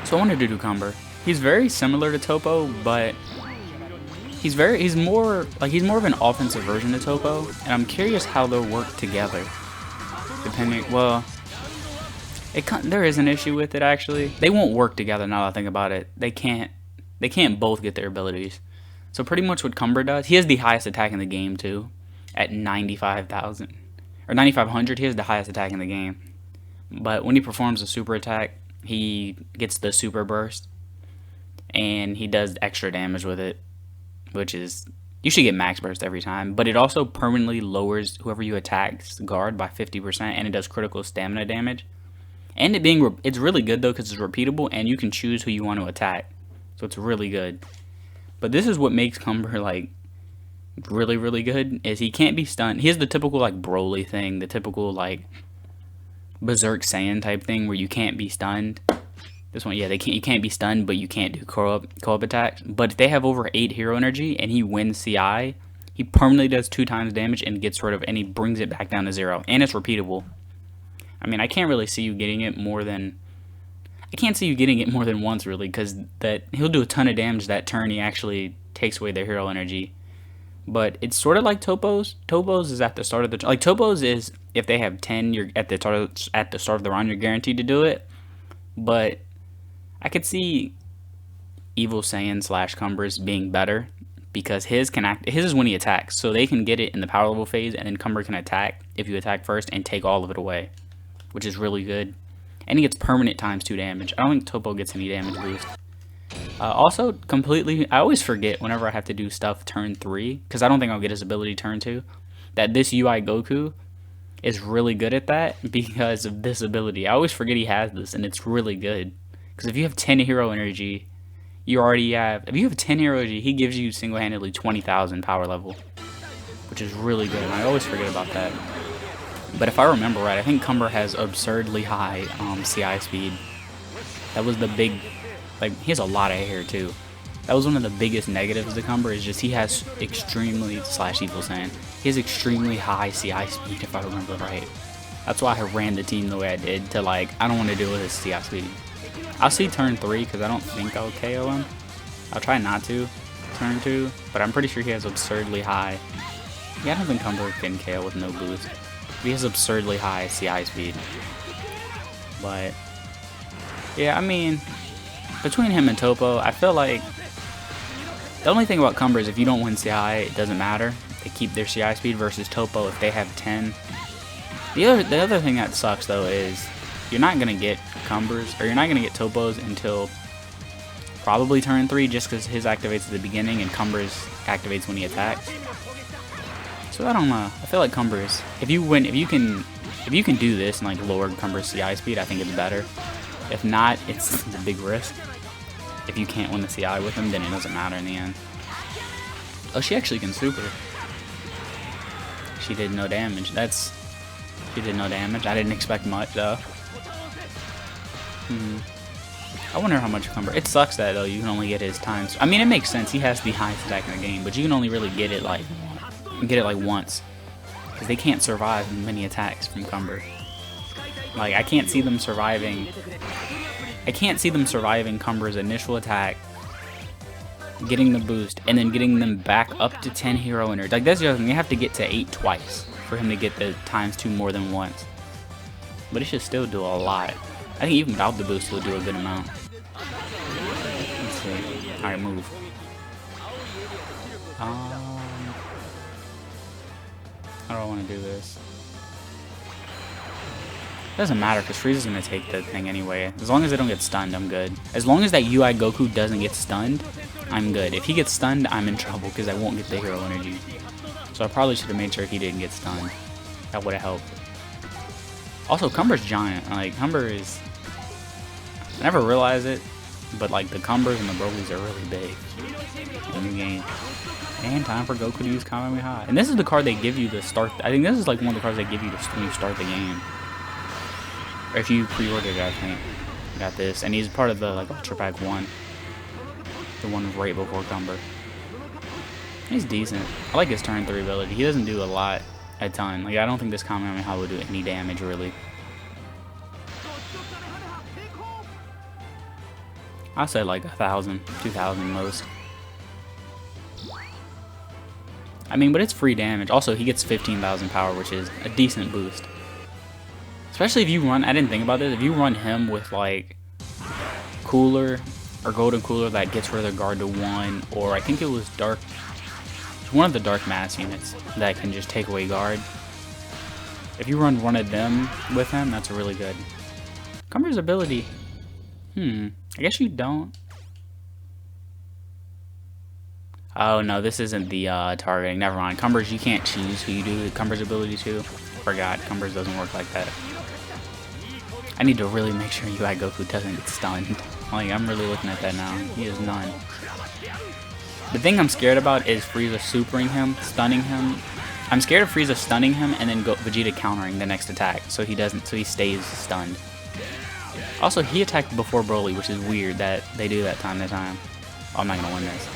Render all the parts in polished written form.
So I wanted to do Cumber. He's very similar to Topo, but he's more of an offensive version of Topo, and I'm curious how they'll work together. Depending, well, there is an issue with it actually. They won't work together now that I think about it. They can't both get their abilities. So pretty much what Cumber does, he has the highest attack in the game too, at 95,000 or 9,500. He has the highest attack in the game. But when he performs a super attack, he gets the super burst, and he does extra damage with it, which is, you should get max burst every time. But it also permanently lowers whoever you attack's guard by 50%, and it does critical stamina damage. And it's really good though because it's repeatable, and you can choose who you want to attack, so it's really good. But this is what makes Cumber like really, really good, is he can't be stunned. He has the typical like Broly thing, the typical like Berserk Saiyan type thing where you can't be stunned. This one, yeah, you can't be stunned, but you can't do co-op attacks. But if they have over 8 hero energy and he wins CI, he permanently does 2 times damage and he brings it back down to 0, and it's repeatable. I mean, I can't really see you getting it more than once really, because he'll do a ton of damage that turn he actually takes away their hero energy. But it's sort of like Topo's. Topo's is at the start of the Topo's is if they have 10, you're at the start of the round, you're guaranteed to do it. But I could see Evil Saiyan / Cumber's being better because his is when he attacks, so they can get it in the power level phase, and then Cumber can attack if you attack first and take all of it away, which is really good. And he gets permanent ×2 damage. I don't think Topo gets any damage boost. Also, I always forget whenever I have to do stuff turn 3, because I don't think I'll get his ability turn 2, that this UI Goku is really good at that because of this ability. I always forget he has this, and it's really good. Because if you have 10 hero energy, if you have 10 hero energy, he gives you single-handedly 20,000 power level, which is really good, and I always forget about that. But if I remember right, I think Cumber has absurdly high CI speed. That was the big, he has a lot of hair too. That was one of the biggest negatives to Cumber, is just he has extremely, / Evil Saiyan, he has extremely high CI speed if I remember right. That's why I ran the team the way I did, to I don't want to deal with his CI speed. I'll see turn 3 because I don't think I'll KO him. I'll try not to turn 2, but I'm pretty sure he has absurdly high. Yeah, I don't think Cumber can KO with no boost. He has absurdly high CI speed. But yeah, I mean, between him and Topo, I feel like the only thing about Cumber is if you don't win CI, it doesn't matter. They keep their CI speed, versus Topo if they have 10. The other thing that sucks though is you're not gonna get Cumbers, or you're not gonna get Topos until probably turn 3, just because his activates at the beginning and Cumber's activates when he attacks. So I don't know. I feel like Cumber's, if you can do this and lower Cumber's CI speed, I think it's better. If not, it's a big risk. If you can't win the CI with him, then it doesn't matter in the end. Oh, she actually can super. She did no damage. She did no damage. I didn't expect much though. I wonder how much Cumber. It sucks that though you can only get his times. I mean, it makes sense. He has the highest attack in the game, but you can only really get it once, because they can't survive many attacks from Cumber. I can't see them surviving. I can't see them surviving Cumber's initial attack, getting the boost, and then getting them back up to 10 hero energy. That's the other thing. You have to get to 8 twice for him to get the ×2 more than once. But it should still do a lot. I think even without the boost, he'll do a good amount. Let's see. Alright, move. How do I want to do this? Doesn't matter, because Frieza's going to take the thing anyway. As long as they don't get stunned, I'm good. As long as that UI Goku doesn't get stunned, I'm good. If he gets stunned, I'm in trouble, because I won't get the hero energy. So I probably should have made sure he didn't get stunned. That would have helped. Also, Cumber's giant. Cumber is... I never realized it, but the Cumbers and the Brolys are really big in the game. And time for Goku to use Kamehameha. And this is the card they give you to start... I think this is one of the cards they give you when you start the game. Or if you pre-ordered it, I think. You got this. And he's part of the Ultra Pack 1. The one right before Cumber. He's decent. I like his turn 3 ability. He doesn't do a ton. I don't think this Kamehameha would do any damage, really. I'll say like 1,000, 2,000 most. I mean, but it's free damage. Also, he gets 15,000 power, which is a decent boost. Especially if you run, I didn't think about this, if you run him with like Cooler or Golden Cooler that gets rid of the guard to 1, or I think it was Dark, one of the Dark Mass units that can just take away guard. If you run one of them with him, that's really good. Cumber's ability, I guess you don't. Oh no, this isn't the targeting. Never mind. Cumber's, you can't choose who you do Cumber's ability to. Forgot. Cumber's doesn't work like that. I need to really make sure UI Goku doesn't get stunned. Like, I'm really looking at that now. He is none. The thing I'm scared about is Frieza supering him, stunning him. I'm scared of Frieza stunning him and then Vegeta countering the next attack, so he stays stunned. Also, he attacked before Broly, which is weird that they do that time to time. Oh, I'm not gonna win this.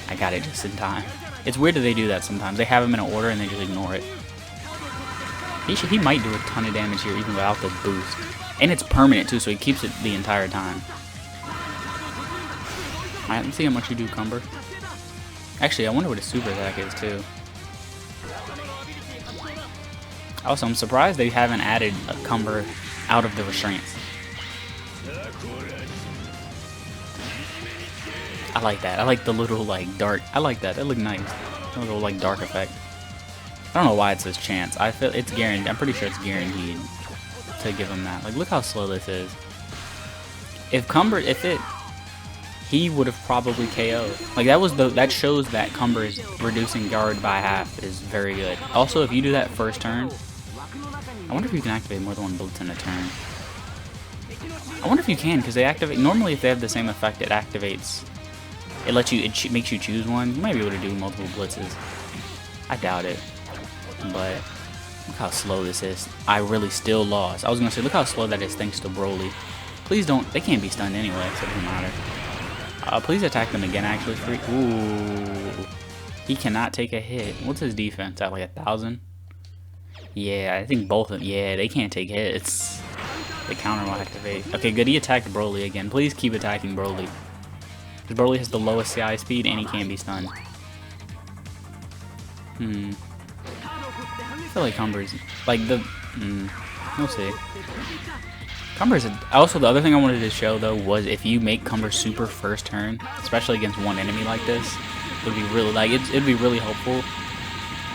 I got it just in time. It's weird that they do that sometimes. They have him in an order and they just ignore it. He might do a ton of damage here even without the boost. And it's permanent too, so he keeps it the entire time. Alright, let's see how much you do, Cumber. Actually, I wonder what his super attack is too. Also, I'm surprised they haven't added a Cumber out of the restraints. I like that. I like the little, like, dark. I like that. That looked nice. A little, like, dark effect. I don't know why it says chance. I feel it's guaranteed. I'm pretty sure it's guaranteed to give him that. Like, look how slow this is. If Cumber, he would have probably KO'd. Like, that shows that Cumber is reducing guard by half is very good. Also, if you do that first turn, I wonder if you can activate more than one blitz in a turn. I wonder if you can, because they activate. Normally, if they have the same effect, it activates. It lets you. It makes you choose one. You might be able to do multiple blitzes. I doubt it. But look how slow this is. I really still lost. I was gonna say, look how slow that is thanks to Broly. Please don't. They can't be stunned anyway, so it doesn't matter. Please attack them again. Actually, ooh, he cannot take a hit. What's his defense at? Like 1,000? Yeah, I think both of them. Yeah, they can't take hits. The counter will activate. Okay, good. He attacked Broly again. Please keep attacking Broly. Because Broly has the lowest CI speed and he can't be stunned. I feel like Cumber's like we'll see. Cumber's also the other thing I wanted to show though was if you make Cumber super first turn, especially against one enemy like this, it would be really it'd be really helpful.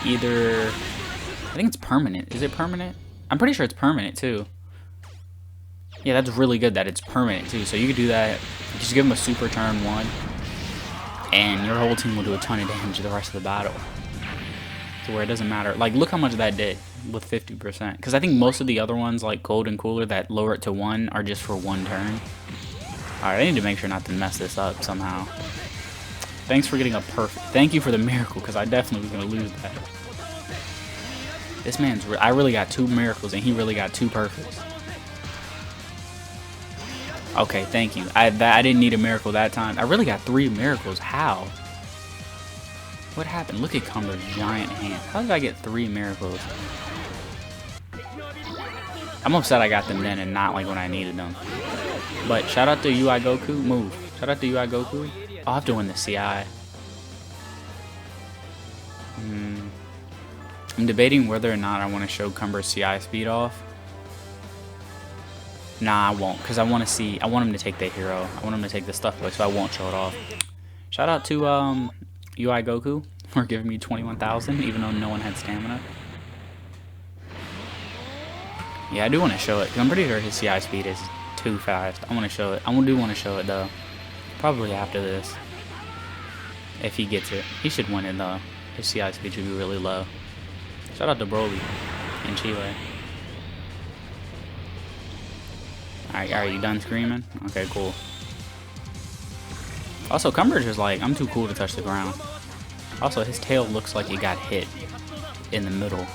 Either I think it's permanent. Is it permanent? I'm pretty sure it's permanent too. Yeah, that's really good that it's permanent too. So you could do that. Just give him a super turn 1, and your whole team will do a ton of damage the rest of the battle. To where it doesn't matter. Like, look how much that did with 50%. Because I think most of the other ones, like Golden Cooler, that lower it to 1, are just for 1 turn. Alright, I need to make sure not to mess this up somehow. Thanks for getting a perfect. Thank you for the miracle, because I definitely was going to lose that. This man's. I really got 2 miracles, and he really got 2 perfects. Okay, thank you. I didn't need a miracle that time. I really got 3 miracles. How? What happened? Look at Cumber's giant hand. How did I get 3 miracles? I'm upset I got them then and not like when I needed them. But shout out to UI Goku. Move. Shout out to UI Goku. I'll have to win the CI. I'm debating whether or not I want to show Cumber's CI speed off. Nah, I won't, because I want him to take the hero. I want him to take the stuff away, so I won't show it off. Shout out to UI Goku for giving me 21,000, even though no one had stamina. Yeah, I do want to show it, because I'm pretty sure his CI speed is too fast. I want to show it. I do want to show it, though. Probably after this. If he gets it. He should win it, though. His CI speed should be really low. Shout out to Broly in Chile. Alright, you done screaming? Okay, cool. Also, Cumber's just like, I'm too cool to touch the ground. Also, his tail looks like it got hit in the middle.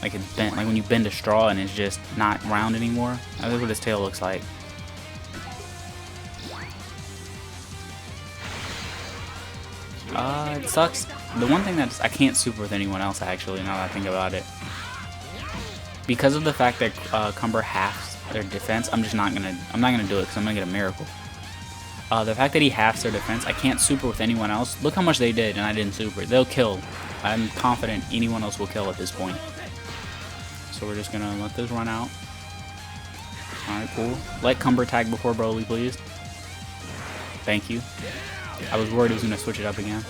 Like it's bent, like when you bend a straw and it's just not round anymore. That's what his tail looks like. It sucks. The one thing I can't super with anyone else actually, now that I think about it. Because of the fact that Cumber halves their defense, I'm not gonna do it because I'm gonna get a miracle. The fact that he halves their defense, I can't super with anyone else. Look how much they did, and I didn't super. They'll kill. I'm confident anyone else will kill at this point. So we're just gonna let this run out. Alright, cool. Let Cumber tag before Broly, please. Thank you. I was worried he was gonna switch it up again.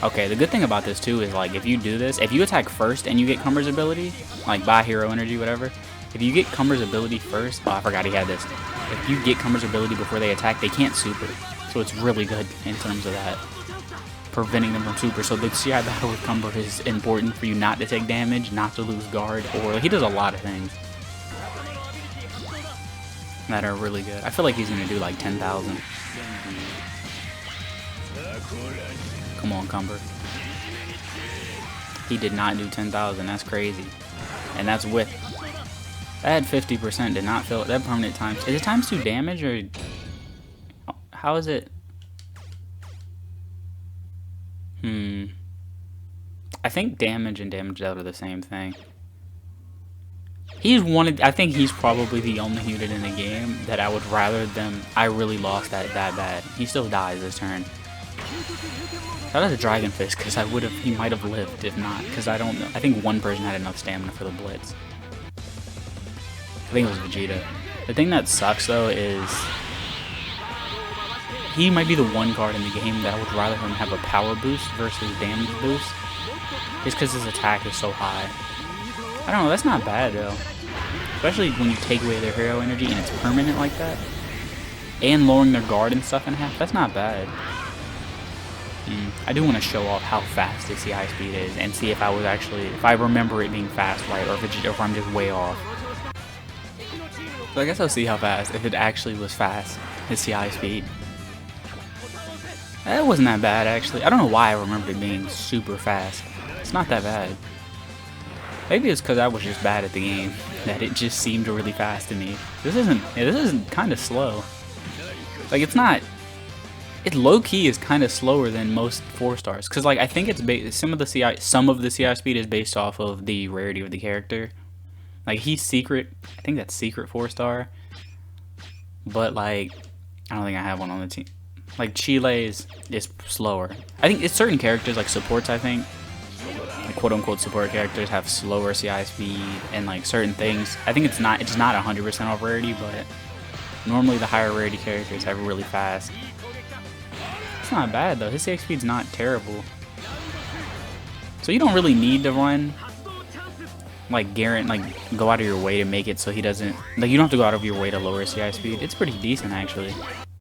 Okay, the good thing about this too is like if you do this, if you attack first and you get Cumber's ability, like buy hero energy, whatever, if you get Cumber's ability first, oh I forgot he had this. If you get Cumber's ability before they attack, they can't super. So it's really good in terms of that. Preventing them from super. So the CI battle with Cumber is important for you not to take damage, not to lose guard, or he does a lot of things that are really good. I feel like he's gonna do like 10,000. Come on, Cumber. He did not do 10,000. That's crazy. And that's with... That had 50%. Did not feel... That permanent times... Is it times 2 damage or... How is it... I think damage and damage out are the same thing. He's one. I think he's probably the only unit in the game that I would rather them. I really lost that bad. He still dies this turn. That was a Dragon Fist because I would have. He might have lived if not. Because I don't know. I think one person had enough stamina for the blitz. I think it was Vegeta. The thing that sucks though is he might be the one card in the game that I would rather him have a power boost versus damage boost. Just because his attack is so high. I don't know, that's not bad though. Especially when you take away their hero energy and it's permanent like that. And lowering their guard and stuff in half, that's not bad. I do want to show off how fast the CI speed is and see if I was actually, if I remember it being fast, right, or if I'm just way off. So I guess I'll see how fast, if it actually was fast, his CI speed. That wasn't that bad actually. I don't know why I remember it being super fast. It's not that bad. Maybe it's because I was just bad at the game that it just seemed really fast to me. This isn't kind of slow. Like it's not. It low key is kind of slower than most 4-stars because like I think it's some of the CI speed is based off of the rarity of the character. Like he's secret. I think that's secret 4-star. But like I don't think I have one on the team. Like Chile is slower. I think it's certain characters like supports. I think. Like quote-unquote support characters have slower CI speed and like certain things. I think it's not 100% off rarity, but normally the higher rarity characters have really fast. It's not bad though. His CI speed's not terrible. So you don't really need to run like go out of your way to make it so he doesn't like you don't have to go out of your way to lower his CI speed. It's pretty decent actually.